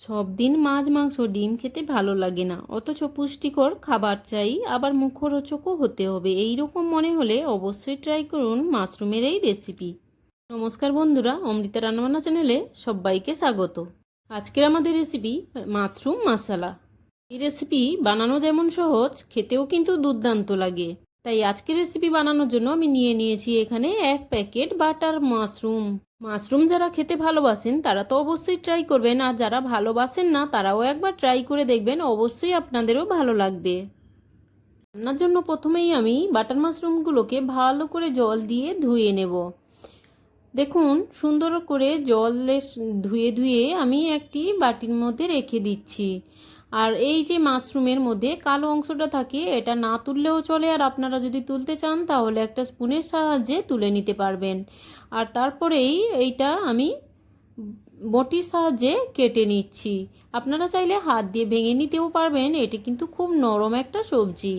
সব দিন মাছ মাংস ডিম খেতে ভালো লাগে না, অথচ পুষ্টিকর খাবার চাই, আবার মুখরোচকও হতে হবে। এই রকম মনে হলে অবশ্যই ট্রাই করুন মাশরুমের এই রেসিপি। নমস্কার বন্ধুরা, অমৃতা রান্নাবান্না চ্যানেলে সবাইকে স্বাগত। আজকের আমাদের রেসিপি মাশরুম মশলা। এই রেসিপি বানানো যেমন সহজ, খেতেও কিন্তু দুর্দান্ত লাগে। তাই আজকের রেসিপি বানানোর জন্য আমি নিয়ে নিয়েছি এখানে 1 প্যাকেট বাটার মাশরুম। মাশরুম যারা খেতে ভালোবাসেন তারা তো অবশ্যই ট্রাই করবেন, আর যারা ভালোবাসেন না তারাও একবার ট্রাই করে দেখবেন, অবশ্যই আপনাদেরও ভালো লাগবে। রান্নার জন্য প্রথমেই আমি বাটার মাশরুমগুলোকে ভালো করে জল দিয়ে ধুয়ে নেব। দেখুন, সুন্দর করে জলে ধুয়ে ধুয়ে আমি একটি বাটির মধ্যে রেখে দিচ্ছি। আর এই যে মাশরুমের মধ্যে কালো অংশটা থাকে, এটা না তুললেও চলে, আর আপনারা যদি তুলতে চান তাহলে একটা স্পুনের সাহায্যে তুলে নিতে পারবেন। আর তারপরেই এইটা আমি বটির সাহায্যে কেটে নিচ্ছি। আপনারা চাইলে হাত দিয়ে ভেঙে নিতেও পারবেন, এটি কিন্তু খুব নরম একটা সবজি।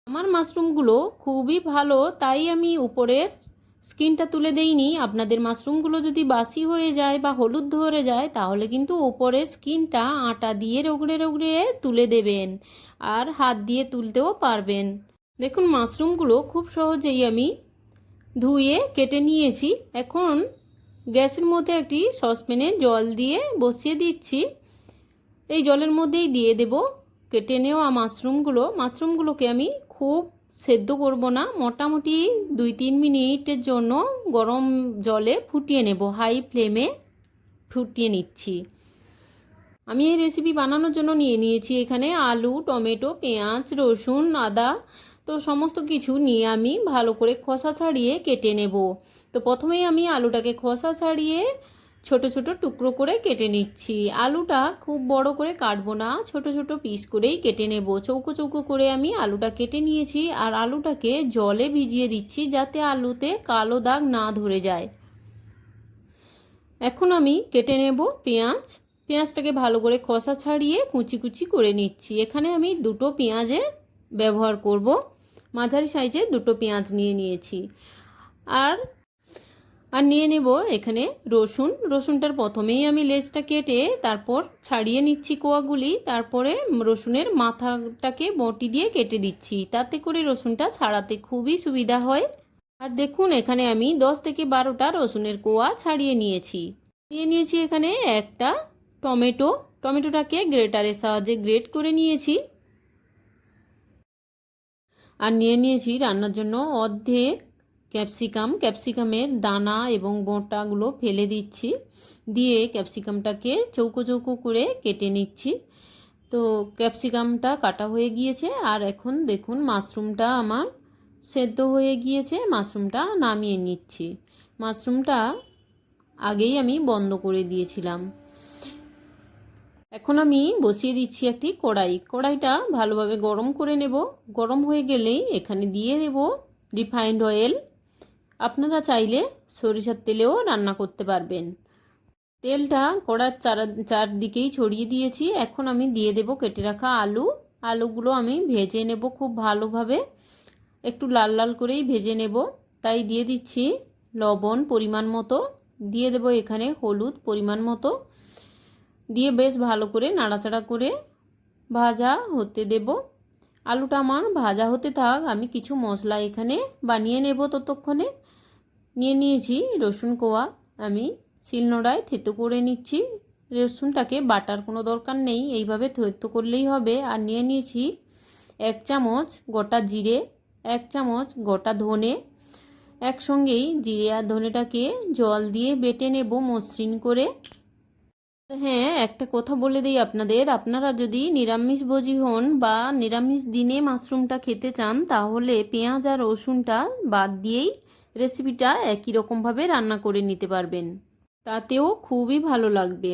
আমার মাশরুমগুলো খুবই ভালো, তাই আমি উপরের স্কিনটা তুলে দেইনি। আপনাদের মাশরুমগুলো যদি বাসি হয়ে যায় বা হলুদ ধরে যায় তাহলে কিন্তু উপরের স্কিনটা আটা দিয়ে রগড়ে রগড়ে তুলে দেবেন, আর হাত দিয়ে তুলতেও পারবেন। দেখুন, মাশরুমগুলো খুব সহজেই আমি ধুয়ে কেটে নিয়েছি। এখন গ্যাসের মধ্যে একটি সসপ্যানে জল দিয়ে বসিয়ে দিচ্ছি। এই জলের মধ্যেই দিয়ে দেব কেটে নেওয়া মাশরুমগুলোকে আমি খুব সেদ্ধ করব না, মোটামুটি 2-3 মিনিটের জন্য গরম জলে ফুটিয়ে নেব। হাই ফ্লেমে ফুটিয়ে নিচ্ছি। আমি এই রেসিপি বানানোর জন্য নিয়ে নিয়েছি এখানে আলু, টমেটো, পেঁয়াজ, রসুন, আদা। তো সমস্ত কিছু নিয়ে আমি ভালো করে খোসা ছাড়িয়ে কেটে নেব। তো প্রথমেই আমি আলুটাকে খোসা ছাড়িয়ে ছোট ছোট টুকরো করে কেটে নিচ্ছি। আলুটা খুব বড় করে কাটবো না, ছোট ছোট পিস করেই কেটে নেব। চৌকো চৌকো করে আমি আলুটা কেটে নিয়েছি, আর আলুটাকে জলে ভিজিয়ে দিচ্ছি যাতে আলুতে কালো দাগ না ধরে যায়। এখন আমি কেটে নেব পেঁয়াজটাকে ভালো করে খোসা ছাড়িয়ে কুচি কুচি করে নিচ্ছি। এখানে আমি 2টো পেঁয়াজের ব্যবহার করব, মাঝারি সাইজের 2টো পেঁয়াজ নিয়ে নিয়েছি। আর নিয়ে নেব এখানে রসুনটার প্রথমেই আমি লেজটা কেটে তারপর ছাড়িয়ে নিচ্ছি কোয়াগুলি। তারপরে রসুনের মাথাটাকে বটি দিয়ে কেটে দিচ্ছি, তাতে করে রসুনটা ছাড়াতে খুবই সুবিধা হয়। আর দেখুন, এখানে আমি 10 থেকে 12টা রসুনের কোয়া ছাড়িয়ে নিয়েছি। এখানে একটা টমেটোটাকে গ্রেটারের সাহায্যে গ্রেট করে নিয়েছি। আর নিয়ে নিয়েছি রান্নার জন্য অর্ধেক ক্যাপসিকামের দানা এবং বোঁটাগুলো ফেলে দিচ্ছি, দিয়ে ক্যাপসিকামটাকে চৌকো চৌকো করে কেটে নিচ্ছি। তো ক্যাপসিকামটা কাটা হয়ে গিয়েছে, আর এখন দেখুন মাশরুমটা আমার সেদ্ধ হয়ে গিয়েছে। মাশরুমটা নামিয়ে নিচ্ছি। মাশরুমটা আগেই আমি বন্ধ করে দিয়েছিলাম। এখন আমি বসিয়ে দিচ্ছি একটি কড়াইটা ভালোভাবে গরম করে নেব। গরম হয়ে গেলেই এখানে দিয়ে দেব রিফাইন্ড অয়েল। আপনারা চাইলে সরিষার তেলেও রান্না করতে পারবেন। তেলটা কড়ার চারদিকেই ছড়িয়ে দিয়েছি। এখন আমি দিয়ে দেব কেটে রাখা আলুগুলো আমি ভেজে নেব খুব ভালোভাবে, একটু লাল লাল করেই ভেজে নেব। তাই দিয়ে দিচ্ছি লবণ পরিমাণ মতো, দিয়ে দেব এখানে হলুদ পরিমাণ মতো, দিয়ে বেশ ভালো করে নাড়াচাড়া করে ভাজা হতে দেব। আলুটা আমার ভাজা হতে থাক, আমি কিছু মশলা এখানে বানিয়ে নেব। ততক্ষণে নিয়ে নিয়েছি রসুন কোয়া, আমি শিলনোড়ায় থেতো করে নিচ্ছি। রসুনটাকে বাটার কোনো দরকার নেই, এইভাবে থেতো করলেই হবে। আর নিয়ে নিয়েছি 1 চামচ গোটা জিরে, 1 চামচ গোটা ধনে। একসঙ্গেই জিরে আর ধনেটাকে জল দিয়ে বেটে নেব মসৃণ করে। হ্যাঁ, একটা কথা বলে দিই আপনাদের, আপনারা যদি নিরামিষভোজী হন বা নিরামিষ দিনে মাশরুমটা খেতে চান তাহলে পেঁয়াজ আর রসুনটা বাদ দিয়েই রেসিপিটা একই রকমভাবে রান্না করে নিতে পারবেন, তাতেও খুবই ভালো লাগবে।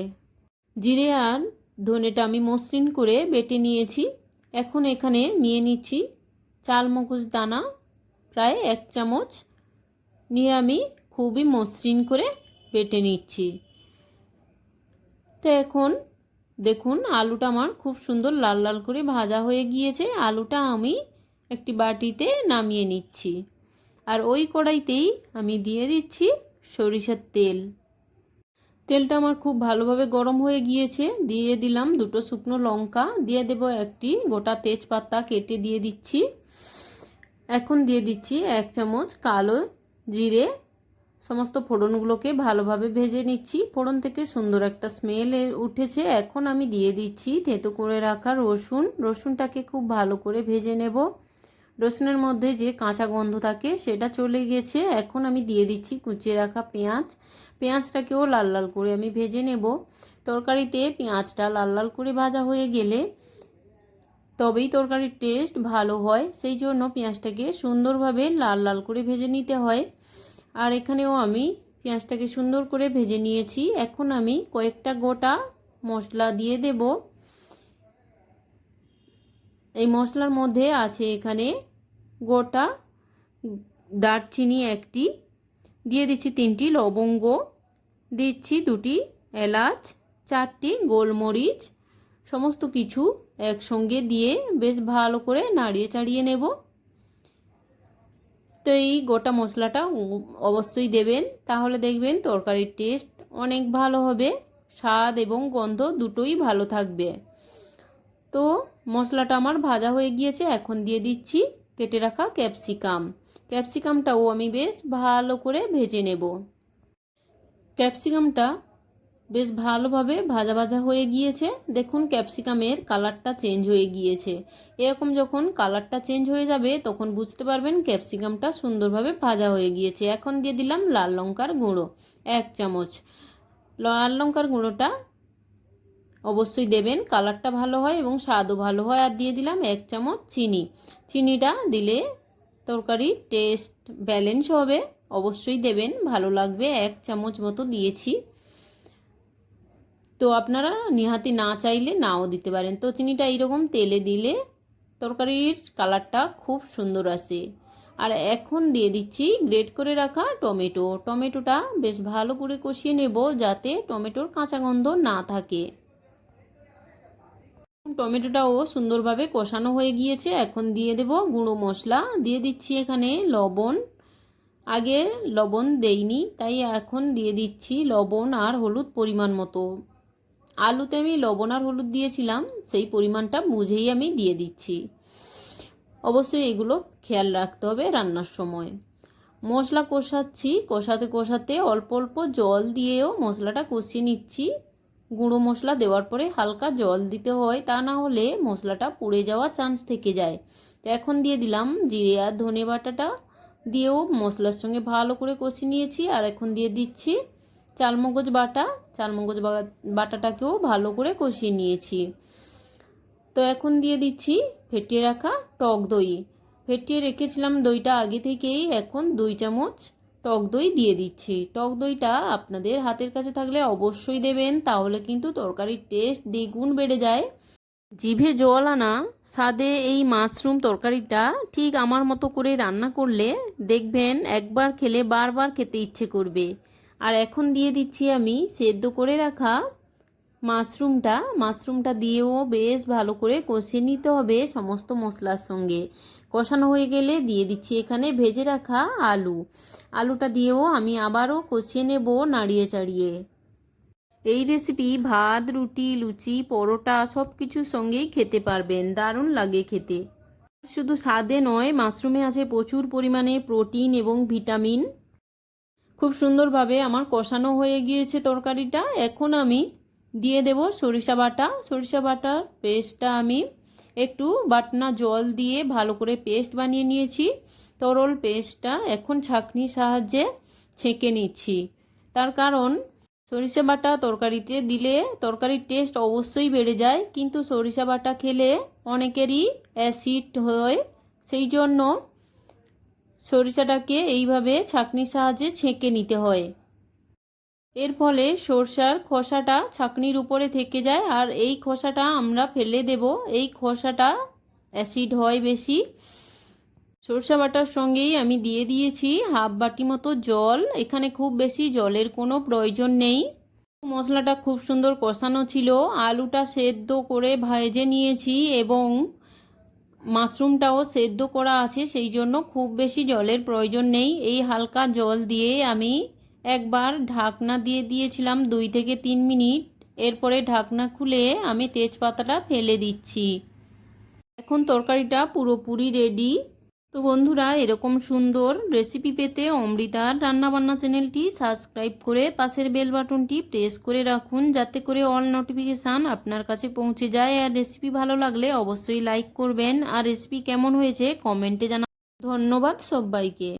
জিরে আর ধনেটা আমি মসৃণ করে বেটে নিয়েছি। এখন এখানে নিয়ে নিচ্ছি চালমগজ দানা প্রায় 1 চামচ, নিয়ে আমি খুবই মসৃণ করে বেটে নিচ্ছি। তো এখন দেখুন আলুটা আমার খুব সুন্দর লাল লাল করে ভাজা হয়ে গিয়েছে। আলুটা আমি একটি বাটিতে নামিয়ে নিচ্ছি। আর ওই কড়াইতেই আমি দিয়ে দিচ্ছি সরিষার তেল। তেলটা আমার খুব ভালোভাবে গরম হয়ে গিয়েছে। দিয়ে দিলাম দুটো শুকনো লঙ্কা, দিয়ে দেব একটি গোটা তেজপাতা কেটে দিয়ে দিচ্ছি। এখন দিয়ে দিচ্ছি 1 চামচ কালো জিরে। সমস্ত ফোড়নগুলোকে ভালোভাবে ভেজে নিচ্ছি। ফোড়ন থেকে সুন্দর একটা স্মেল উঠেছে। এখন আমি দিয়ে দিচ্ছি থেতো করে রাখা রসুনটাকে খুব ভালো করে ভেজে নেব। রসুনের মধ্যে যে কাঁচা গন্ধ থাকে সেটা চলে গেছে। এখন আমি দিয়ে দিচ্ছি কুচিয়ে রাখা পেঁয়াজটাকেও লাল লাল করে আমি ভেজে নেব। তরকারিতে পেঁয়াজটা লাল লাল করে ভাজা হয়ে গেলে তবেই তরকারির টেস্ট ভালো হয়, সেই জন্য পেঁয়াজটাকে সুন্দরভাবে লাল লাল করে ভেজে নিতে হয়। আর এখানেও আমি পেঁয়াজটাকে সুন্দর করে ভেজে নিয়েছি। এখন আমি কয়েকটা গোটা মশলা দিয়ে দেব। এই মশলার মধ্যে আছে এখানে গোটা দারচিনি একটি, দিয়ে দিচ্ছি 3টি লবঙ্গ, দিচ্ছি 2টি এলাচ, 4টি গোলমরিচ। সমস্ত কিছু একসঙ্গে দিয়ে বেশ ভালো করে নাড়িয়ে চাড়িয়ে নেব। তো এই গোটা মশলাটা অবশ্যই দেবেন, তাহলে দেখবেন তরকারির টেস্ট অনেক ভালো হবে, স্বাদ এবং গন্ধ দুটোই ভালো থাকবে। তো মশলাটা আমার ভাজা হয়ে গিয়েছে। এখন দিয়ে দিচ্ছি কেটে রাখা ক্যাপসিকামটাও আমি বেশ ভালো করে ভেজে নেব। ক্যাপসিকামটা বেশ ভালোভাবে ভাজা ভাজা হয়ে গিয়েছে। দেখুন ক্যাপসিকামের কালারটা চেঞ্জ হয়ে গিয়েছে। এরকম যখন কালারটা চেঞ্জ হয়ে যাবে তখন বুঝতে পারবেন ক্যাপসিকামটা সুন্দরভাবে ভাজা হয়ে গিয়েছে। এখন দিয়ে দিলাম লাল লঙ্কার গুঁড়ো 1 চামচ। লাল লঙ্কার গুঁড়োটা অবশ্যই দেবেন, কালারটা ভালো হয় এবং স্বাদও ভালো হয়। আর দিয়ে দিলাম 1 চামচ চিনিটা দিলে তরকারির টেস্ট ব্যালেন্স হবে, অবশ্যই দেবেন, ভালো লাগবে। 1 চামচ মতো দিয়েছি। তো আপনারা নিহাতি না চাইলে নাও দিতে পারেন। তো চিনিটা এইরকম তেলে দিলে তরকারির কালারটা খুব সুন্দর আসে। আর এখন দিয়ে দিচ্ছি গ্রেট করে রাখা টমেটোটা বেশ ভালো করে কষিয়ে নেব যাতে টমেটোর কাঁচা গন্ধ না থাকে। টমেটোটাও সুন্দরভাবে কষানো হয়ে গিয়েছে। এখন দিয়ে দেব গুঁড়ো মশলা, দিয়ে দিচ্ছি এখানে লবণ। আগে লবণ দেইনি, তাই এখন দিয়ে দিচ্ছি লবণ আর হলুদ পরিমাণ মতো। আলুতে আমি লবণ আর হলুদ দিয়েছিলাম, সেই পরিমাণটা বুঝেই আমি দিয়ে দিচ্ছি। অবশ্যই এগুলো খেয়াল রাখতে হবে রান্নার সময়। মশলা কষাতে অল্প অল্প জল দিয়েও মশলাটা কষিয়ে নিচ্ছি। গুঁড়ো মশলা দেওয়ার পরে হালকা জল দিতে হয়, তা না হলে মশলাটা পুড়ে যাওয়ার চান্স থেকে যায়। তো এখন দিয়ে দিলাম জিরে আর ধনে বাটাটা, দিয়েও মশলার সঙ্গে ভালো করে কষিয়ে নিয়েছি। আর এখন দিয়ে দিচ্ছি চালমগজ বাটাটাকেও ভালো করে কষিয়ে নিয়েছি। তো এখন দিয়ে দিচ্ছি ফেটিয়ে রাখা টক দই। ফেটিয়ে রেখেছিলাম দইটা আগে থেকেই। এখন 2 চামচ টক দই দিয়ে দিচ্ছি। টক দইটা আপনাদের হাতের কাছে থাকলে অবশ্যই দেবেন, তাহলে কিন্তু তরকারির টেস্ট দ্বিগুণ বেড়ে যায়। জিভে জল আনা স্বাদে এই মাশরুম তরকারিটা ঠিক আমার মতো করে রান্না করলে দেখবেন একবার খেলে বারবার খেতে ইচ্ছে করবে। আর এখন দিয়ে দিচ্ছি আমি সেদ্ধ করে রাখা মাশরুমটা দিয়েও বেশ ভালো করে কষিয়ে নিতে হবে সমস্ত মশলার সঙ্গে। কষানো হয়ে গেলে দিয়ে দিচ্ছি এখানে ভেজে রাখা আলুটা দিয়েও আমি আবারও কষিয়ে নেব নাড়িয়ে চাড়িয়ে। এই রেসিপি ভাত, রুটি, লুচি, পরোটা সব কিছুর সঙ্গেই খেতে পারবেন, দারুণ লাগে খেতে। শুধু স্বাদে নয়, মাশরুমে আছে প্রচুর পরিমাণে প্রোটিন এবং ভিটামিন। খুব সুন্দরভাবে আমার কষানো হয়ে গিয়েছে তরকারিটা। এখন আমি দিয়ে দেব সরিষা বাটার পেস্টটা আমি একটু বাটনা জল দিয়ে ভালো করে পেস্ট বানিয়ে নিয়েছি। তরল পেস্টটা এখন ছাঁকনির সাহায্যে ছেঁকে নিচ্ছি। তার কারণ সরিষা বাটা তরকারিতে দিলে তরকারির টেস্ট অবশ্যই বেড়ে যায়, কিন্তু সরিষা বাটা খেলে অনেকেরই অ্যাসিড হয়, সেই জন্য সরিষাটাকে এইভাবে ছাঁকনির সাহায্যে ছেঁকে নিতে হয়। এর ফলে সরষার খোসাটা ছাঁকনির উপরে থেকে যায়, আর এই খোসাটা আমরা ফেলে দেব। এই খোসাটা অ্যাসিড হয় বেশি। সরষা বাটার সঙ্গেই আমি দিয়ে দিয়েছি হাফ বাটি মতো জল। এখানে খুব বেশি জলের কোনো প্রয়োজন নেই। মশলাটা খুব সুন্দর কষানো ছিল, আলুটা সেদ্ধ করে ভেজে নিয়েছি এবং মাশরুমটাও সেদ্ধ করা আছে, সেই জন্য খুব বেশি জলের প্রয়োজন নেই। এই হালকা জল দিয়ে আমি একবার ঢাকনা দিয়ে দিয়েছিলাম 2 থেকে 3 মিনিট। এরপরে ঢাকনা খুলে আমি তেজপাতাটা ফেলে দিচ্ছি। এখন তরকারিটা পুরোপুরি রেডি। তো বন্ধুরা, এরকম সুন্দর রেসিপি পেতে অমৃতার রান্নাবান্না চ্যানেলটি সাবস্ক্রাইব করে পাশের বেল বাটনটি প্রেস করে রাখুন, যাতে করে অল নোটিফিকেশান আপনার কাছে পৌঁছে যায়। আর রেসিপি ভালো লাগলে অবশ্যই লাইক করবেন, আর রেসিপি কেমন হয়েছে কমেন্টে জানান। ধন্যবাদ সবাইকে।